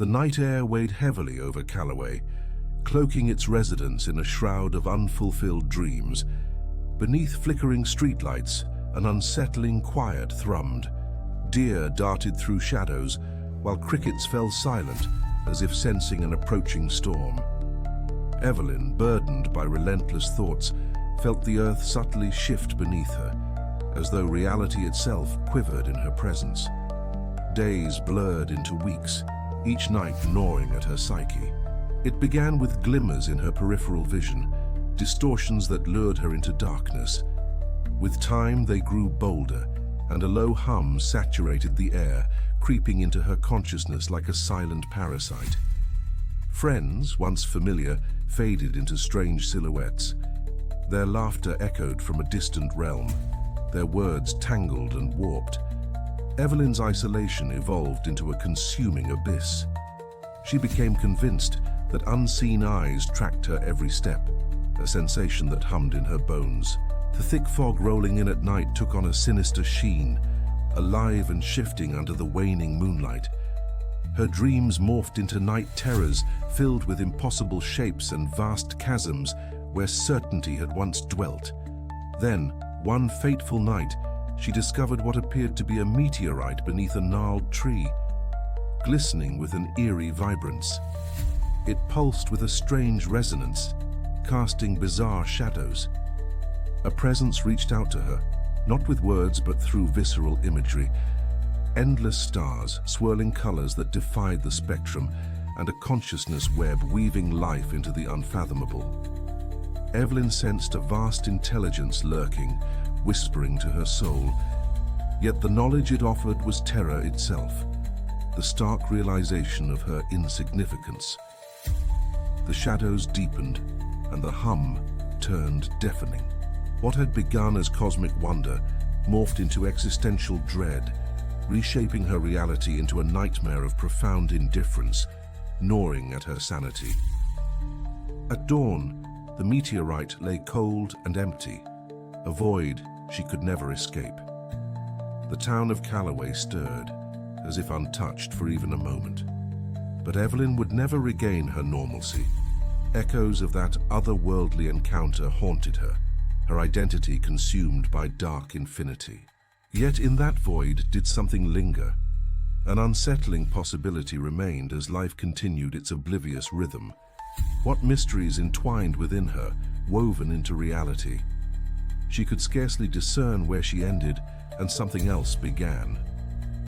The night air weighed heavily over Calloway, cloaking its residents in a shroud of unfulfilled dreams. Beneath flickering streetlights, an unsettling quiet thrummed. Deer darted through shadows, while crickets fell silent, as if sensing an approaching storm. Evelyn, burdened by relentless thoughts, felt the earth subtly shift beneath her, as though reality itself quivered in her presence. Days blurred into weeks, each night gnawing at her psyche. It began with glimmers in her peripheral vision, distortions that lured her into darkness. With time, they grew bolder, and a low hum saturated the air, creeping into her consciousness like a silent parasite. Friends, once familiar, faded into strange silhouettes. Their laughter echoed from a distant realm, their words tangled and warped. Evelyn's isolation evolved into a consuming abyss. She became convinced that unseen eyes tracked her every step, a sensation that hummed in her bones. The thick fog rolling in at night took on a sinister sheen, alive and shifting under the waning moonlight. Her dreams morphed into night terrors filled with impossible shapes and vast chasms where certainty had once dwelt. Then, one fateful night, she discovered what appeared to be a meteorite beneath a gnarled tree, glistening with an eerie vibrance. It pulsed with a strange resonance, casting bizarre shadows. A presence reached out to her, not with words but through visceral imagery. Endless stars, swirling colors that defied the spectrum, and a consciousness web weaving life into the unfathomable. Evelyn sensed a vast intelligence lurking, whispering to her soul. Yet the knowledge it offered was terror itself, the stark realization of her insignificance. The shadows deepened, and the hum turned deafening. What had begun as cosmic wonder morphed into existential dread, reshaping her reality into a nightmare of profound indifference, gnawing at her sanity. At dawn, the meteorite lay cold and empty, a void she could never escape. The town of Calloway stirred, as if untouched for even a moment. But Evelyn would never regain her normalcy. Echoes of that otherworldly encounter haunted her, her identity consumed by dark infinity. Yet in that void did something linger. An unsettling possibility remained as life continued its oblivious rhythm. What mysteries entwined within her, woven into reality? She could scarcely discern where she ended and something else began.